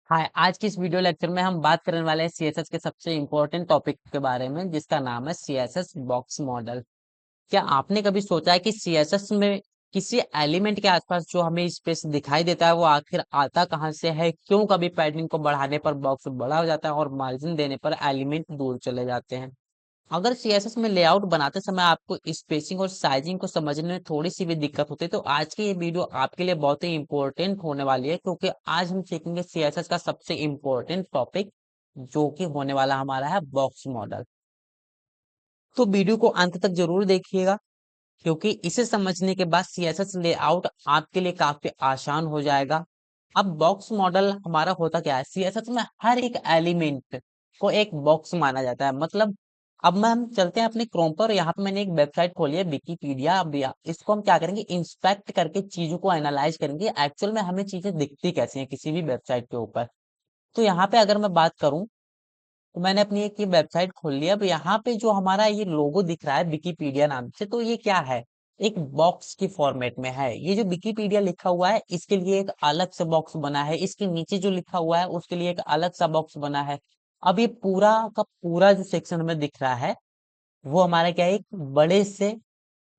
हाय, आज की इस वीडियो लेक्चर में हम बात करने वाले हैं सीएसएस के सबसे इम्पोर्टेंट टॉपिक के बारे में, जिसका नाम है सीएसएस बॉक्स मॉडल। क्या आपने कभी सोचा है कि सीएसएस में किसी एलिमेंट के आसपास जो हमें स्पेस दिखाई देता है वो आखिर आता कहाँ से है? क्यों कभी पैडिंग को बढ़ाने पर बॉक्स बड़ा हो जाता है और मार्जिन देने पर एलिमेंट दूर चले जाते हैं? अगर सीएसएस में लेआउट बनाते समय आपको स्पेसिंग और साइजिंग को समझने में थोड़ी सी भी दिक्कत होती है तो आज की ये वीडियो आपके लिए बहुत ही इंपॉर्टेंट होने वाली है, क्योंकि आज हम सीखेंगे सीएसएस का सबसे इम्पोर्टेंट टॉपिक, जो कि होने वाला हमारा है बॉक्स मॉडल। तो वीडियो को अंत तक जरूर देखिएगा, क्योंकि इसे समझने के बाद सीएसएस लेआउट आपके लिए काफी आसान हो जाएगा। अब बॉक्स मॉडल हमारा होता क्या है? सीएसएस में हर एक एलिमेंट को एक बॉक्स माना जाता है। मतलब अब हम चलते हैं अपने क्रोम पर, यहाँ पे मैंने एक वेबसाइट खोली है विकिपीडिया। अब इसको हम क्या करेंगे, इंस्पेक्ट करके चीजों को एनालाइज करेंगे एक्चुअल में हमें चीजें दिखती कैसी हैं किसी भी वेबसाइट के ऊपर। तो यहाँ पे अगर मैं बात करूं, तो मैंने अपनी एक ये वेबसाइट खोल ली। अब यहाँ पे जो हमारा ये लोगो दिख रहा है विकिपीडिया नाम से, तो ये क्या है? एक बॉक्स की फॉर्मेट में है। ये जो विकिपीडिया लिखा हुआ है इसके लिए एक अलग से बॉक्स बना है, इसके नीचे जो लिखा हुआ है उसके लिए एक अलग सा बॉक्स बना है। अब ये पूरा का पूरा जो सेक्शन हमें दिख रहा है वो हमारा क्या है, एक बड़े से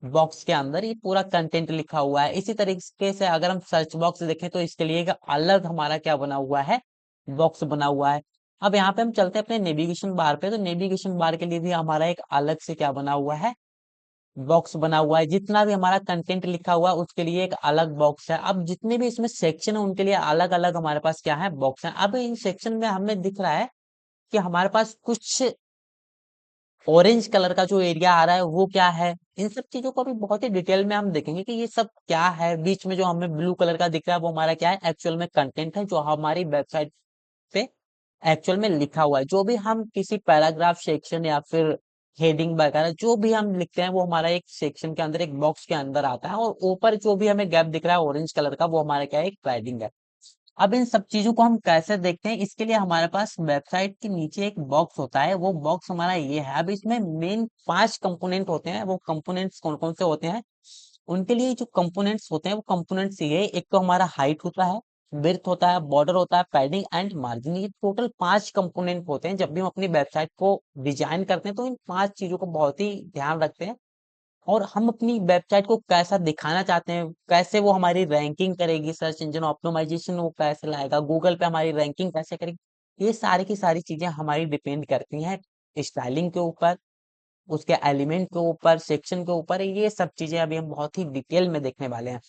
बॉक्स के अंदर ये पूरा कंटेंट लिखा हुआ है। इसी तरीके से अगर हम सर्च बॉक्स देखें तो इसके लिए एक अलग हमारा क्या बना हुआ है, बॉक्स बना हुआ है। अब यहाँ पे हम चलते हैं अपने नेविगेशन बार पे, तो नेविगेशन बार के लिए भी हमारा एक अलग से क्या बना हुआ है, बॉक्स बना हुआ है। जितना भी हमारा कंटेंट लिखा हुआ है उसके लिए एक अलग बॉक्स है। अब जितने भी इसमें सेक्शन है उनके लिए अलग अलग हमारे पास क्या है, बॉक्स है। अब इन सेक्शन में हमें दिख रहा है कि हमारे पास कुछ ऑरेंज कलर का जो एरिया आ रहा है वो क्या है। इन सब चीजों को अभी बहुत ही डिटेल में हम देखेंगे कि ये सब क्या है। बीच में जो हमें ब्लू कलर का दिख रहा है वो हमारा क्या है, एक्चुअल में कंटेंट है जो हमारी वेबसाइट पे एक्चुअल में लिखा हुआ है। जो भी हम किसी पैराग्राफ सेक्शन या फिर हेडिंग वगैरह जो भी हम लिखते हैं वो हमारा एक सेक्शन के अंदर एक बॉक्स के अंदर आता है, और ऊपर जो भी हमें गैप दिख रहा है ऑरेंज कलर का वो हमारा क्या है, एक पैडिंग है। अब इन सब चीजों को हम कैसे देखते हैं, इसके लिए हमारे पास वेबसाइट के नीचे एक बॉक्स होता है। वो बॉक्स हमारा ये है। अब इसमें मेन 5 कंपोनेंट होते हैं। वो कंपोनेंट्स कौन कौन से होते हैं, उनके लिए जो कंपोनेंट्स होते हैं वो कंपोनेंट्स ये, एक तो हमारा हाइट होता है, विड्थ होता है, बॉर्डर होता है, पैडिंग एंड मार्जिन। ये टोटल 5 कंपोनेंट होते हैं। जब भी हम अपनी वेबसाइट को डिजाइन करते हैं तो इन 5 चीजों को बहुत ही ध्यान रखते हैं। और हम अपनी वेबसाइट को कैसा दिखाना चाहते हैं, कैसे वो हमारी रैंकिंग करेगी, सर्च इंजन ऑप्टिमाइजेशन वो कैसे लाएगा, गूगल पे हमारी रैंकिंग कैसे करेगी, ये सारी की सारी चीजें हमारी डिपेंड करती हैं स्टाइलिंग के ऊपर, उसके एलिमेंट के ऊपर, सेक्शन के ऊपर। ये सब चीजें अभी हम बहुत ही डिटेल में देखने वाले हैं।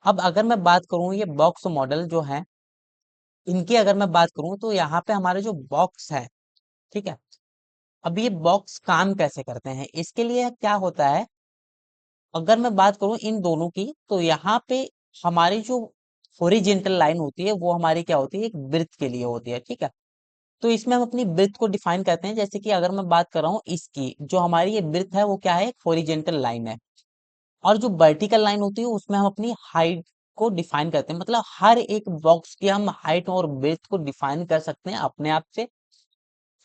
अब अगर मैं बात करूं, ये बॉक्स मॉडल जो है इनकी अगर मैं बात करूं, तो यहाँ पे हमारे जो बॉक्स है, ठीक है, अब ये बॉक्स काम कैसे करते हैं, इसके लिए क्या होता है, अगर मैं बात करूं इन दोनों की, तो यहाँ पे हमारी जो हॉरिजेंटल लाइन होती है वो हमारी क्या होती है, एक वृत्त के लिए होती है, ठीक है। तो इसमें हम अपनी वृत्त को डिफाइन करते हैं। जैसे कि अगर मैं बात कर रहा हूँ इसकी, जो हमारी ये वृत्त है वो क्या है, एक हॉरिजेंटल लाइन है। और जो वर्टिकल लाइन होती है उसमें हम अपनी हाइट को डिफाइन करते हैं। मतलब हर एक बॉक्स की हम हाइट और विड्थ को डिफाइन कर सकते हैं अपने आप से।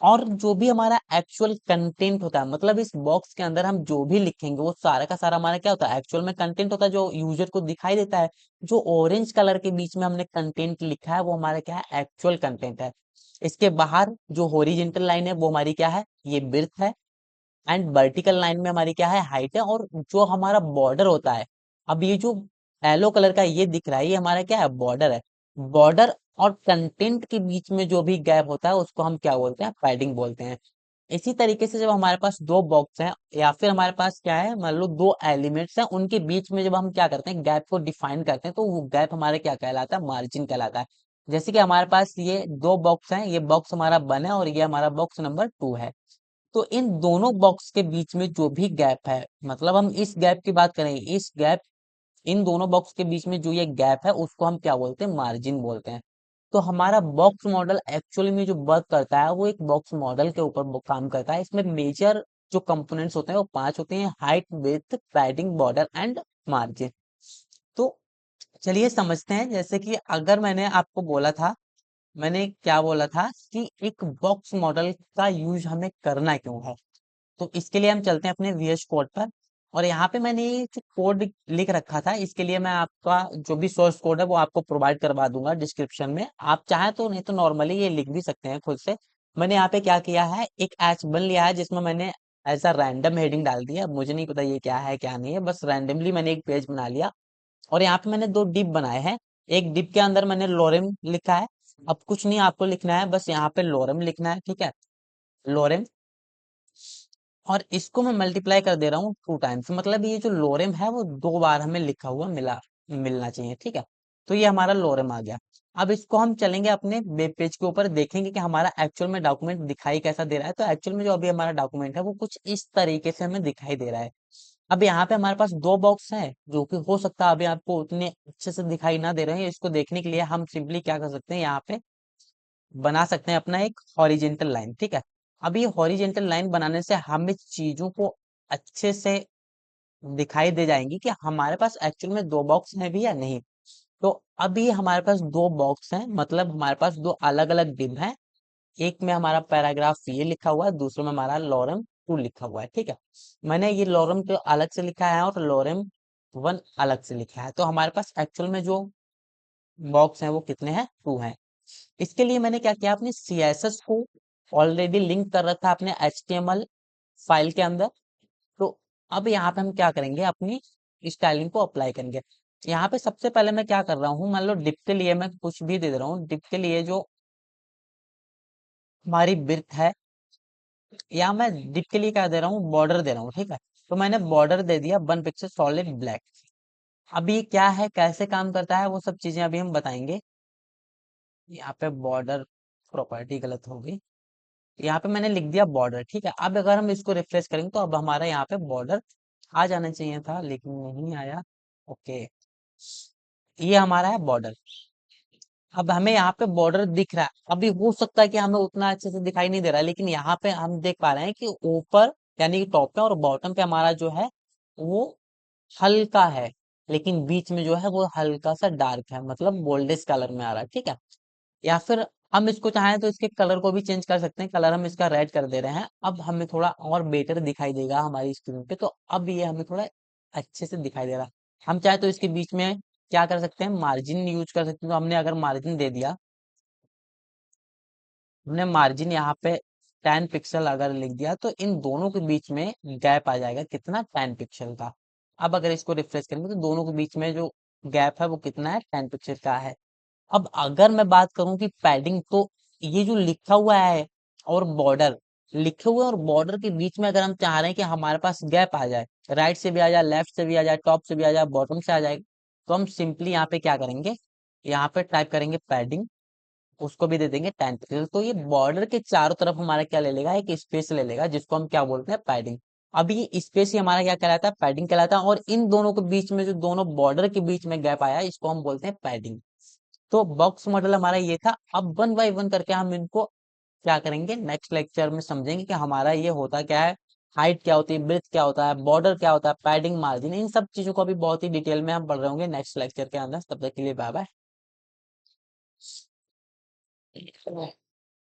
और जो भी हमारा एक्चुअल कंटेंट होता है, मतलब इस बॉक्स के अंदर हम जो भी लिखेंगे वो सारा का सारा हमारा क्या होता है, एक्चुअल में कंटेंट होता है जो यूजर को दिखाई देता है। जो ऑरेंज कलर के बीच में हमने कंटेंट लिखा है वो हमारा क्या है, एक्चुअल कंटेंट है। इसके बाहर जो हॉरिजेंटल लाइन है वो हमारी क्या है, ये विड्थ है। एंड वर्टिकल लाइन में हमारी क्या है, हाइट है। और जो हमारा बॉर्डर होता है, अब ये जो येलो कलर का ये दिख रहा है ये हमारा क्या है, बॉर्डर है। बॉर्डर और कंटेंट के बीच में जो भी गैप होता है उसको हम क्या बोलते हैं, पैडिंग बोलते हैं। इसी तरीके से जब हमारे पास दो बॉक्स हैं या फिर हमारे पास क्या है, मान लो दो एलिमेंट्स हैं, उनके बीच में जब हम क्या करते हैं, गैप को डिफाइन करते हैं, तो वो गैप हमारे क्या कहलाता है, मार्जिन कहलाता है। जैसे कि हमारे पास ये दो बॉक्स हैं, ये बॉक्स हमारा 1 है और ये हमारा बॉक्स नंबर 2 है। तो इन दोनों बॉक्स के बीच में जो भी गैप है, मतलब हम इस गैप की बात करें, इस गैप, इन दोनों बॉक्स के बीच में जो ये गैप है उसको हम क्या बोलते हैं, मार्जिन बोलते हैं। तो हमारा बॉक्स मॉडल एक्चुअली में जो वर्क करता है वो एक बॉक्स मॉडल के ऊपर वो काम करता है। इसमें मेजर जो कंपोनेंट्स होते हैं वो 5 होते हैं, height, width, padding, border and margin. तो चलिए समझते हैं। जैसे कि अगर मैंने आपको बोला था, मैंने क्या बोला था कि एक बॉक्स मॉडल का यूज हमें करना क्यों है, तो इसके लिए हम चलते हैं अपने वीएस कोड पर। और यहाँ पे मैंने ये जो कोड लिख रखा था, इसके लिए मैं आपका जो भी सोर्स कोड है वो आपको प्रोवाइड करवा दूंगा डिस्क्रिप्शन में। आप चाहें तो, नहीं तो नॉर्मली ये लिख भी सकते हैं खुद से। मैंने यहाँ पे क्या किया है, एक एच बन लिया है जिसमें मैंने ऐसा रैंडम हेडिंग डाल दिया। मुझे नहीं पता ये क्या है क्या नहीं है, बस रैंडमली मैंने एक पेज बना लिया। और यहाँ पे मैंने दो डिप बनाए हैं। एक डिप के अंदर मैंने लोरेम लिखा है। अब कुछ नहीं आपको लिखना है, बस यहाँ पे लोरेम लिखना है, ठीक है, लोरेम। और इसको मैं मल्टीप्लाई कर दे रहा हूँ 2 टाइम्स, मतलब ये जो लोरेम है वो 2 बार हमें लिखा हुआ मिलना चाहिए, ठीक है। तो ये हमारा लोरेम आ गया। अब इसको हम चलेंगे अपने वेब पेज के ऊपर, देखेंगे कि हमारा एक्चुअल में डॉक्यूमेंट दिखाई कैसा दे रहा है। तो एक्चुअल में जो अभी हमारा डॉक्यूमेंट है वो कुछ इस तरीके से हमें दिखाई दे रहा है। अब यहाँ पे हमारे पास दो बॉक्स हैं, जो कि हो सकता है अभी आपको उतने अच्छे से दिखाई ना दे रहे हैं। इसको देखने के लिए हम सिंपली क्या कर सकते हैं, यहाँ पे बना सकते हैं अपना एक हॉरिजेंटल लाइन, ठीक है। अब ये हॉरिजेंटल लाइन बनाने से हमें चीजों को अच्छे से दिखाई दे जाएंगी कि हमारे पास एक्चुअल में दो बॉक्स हैं भी या नहीं। तो अभी हमारे पास दो बॉक्स हैं, मतलब हमारे पास दो अलग अलग डिब हैं। एक में हमारा पैराग्राफ ये लिखा हुआ है, दूसरे में हमारा लॉरम 2 लिखा हुआ है, ठीक है। मैंने ये लॉरम 2 अलग से लिखा है और लॉरम 1 अलग से लिखा है। तो हमारे पास एक्चुअल में जो बॉक्स हैं वो कितने हैं, 2 हैं। इसके लिए मैंने क्या किया, अपनी सीएसएस को ऑलरेडी लिंक कर रखा है अपने एचटीएमएल फाइल के अंदर। तो अब यहाँ पे हम क्या करेंगे, अपनी स्टाइलिंग को अप्लाई करेंगे। यहाँ पे सबसे पहले मैं क्या कर रहा हूँ, मान लो डिप के लिए मैं कुछ भी दे दे रहा हूँ। डिप के लिए जो हमारी बिर्थ है, या मैं डिप के लिए क्या दे रहा हूँ, बॉर्डर दे रहा हूँ, ठीक है। तो मैंने बॉर्डर दे दिया 1 पिक्सल सॉलिड ब्लैक। अब ये क्या है, कैसे काम करता है, वो सब चीजें अभी हम बताएंगे। यहाँ पे बॉर्डर प्रॉपर्टी गलत हो गई। यहाँ पे मैंने लिख दिया बॉर्डर, ठीक है। अब अगर हम इसको रिफ्रेश करेंगे तो अब हमारा यहाँ पे बॉर्डर आ जाना चाहिए था, लेकिन नहीं आया। ओके, ये हमारा है बॉर्डर। अब हमें यहाँ पे बॉर्डर दिख रहा है। अभी हो सकता है कि हमें उतना अच्छे से दिखाई नहीं दे रहा है, लेकिन यहाँ पे हम देख पा रहे हैं कि ऊपर यानी कि टॉप पे और बॉटम पे हमारा जो है वो हल्का है, लेकिन बीच में जो है वो हल्का सा डार्क है, मतलब गोल्डिश कलर में आ रहा है, ठीक है। या फिर हम इसको चाहें तो इसके कलर को भी चेंज कर सकते हैं। कलर हम इसका रेड कर दे रहे हैं, अब हमें थोड़ा और बेटर दिखाई देगा हमारी स्क्रीन पे। तो अब ये हमें थोड़ा अच्छे से दिखाई दे रहा है। हम चाहे तो इसके बीच में क्या कर सकते हैं, मार्जिन यूज कर सकते हैं। तो हमने अगर मार्जिन दे दिया, हमने मार्जिन यहाँ पे 10 पिक्सल अगर लिख दिया, तो इन दोनों के बीच में गैप आ जाएगा कितना, 10 पिक्सल का। अब अगर इसको रिफ्रेश करेंगे तो दोनों के बीच में जो गैप है वो कितना है, 10 पिक्सल का है। अब अगर मैं बात करूं कि पैडिंग, तो ये जो लिखा हुआ है और बॉर्डर, लिखे हुए और बॉर्डर के बीच में अगर हम चाह रहे हैं कि हमारे पास गैप आ जाए, राइट से भी आ जाए, लेफ्ट से भी आ जाए, टॉप से भी आ जाए, बॉटम से आ जाए, तो हम सिंपली यहाँ पे क्या करेंगे, यहाँ पे टाइप करेंगे पैडिंग, उसको भी दे देंगे 10 पिक्सल। तो ये बॉर्डर के चारों तरफ हमारा क्या ले लेगा, एक स्पेस ले लेगा, जिसको हम क्या बोलते हैं, पैडिंग। अब ये स्पेस ही हमारा क्या कहलाता है, पैडिंग कहलाता है। और इन दोनों के बीच में जो दोनों बॉर्डर के बीच में गैप आया, इसको हम बोलते हैं पैडिंग। तो बॉक्स मॉडल हमारा ये था। अब वन बाय वन करके हम इनको क्या करेंगे, नेक्स्ट लेक्चर में समझेंगे कि हमारा ये होता क्या है, हाइट क्या होती है, ब्रेथ क्या होता है, बॉर्डर क्या होता है, पैडिंग, मार्जिन, इन सब चीजों को अभी बहुत ही डिटेल में हम पढ़ रहे होंगे नेक्स्ट लेक्चर के अंदर। तब तक के लिए बाय बाय।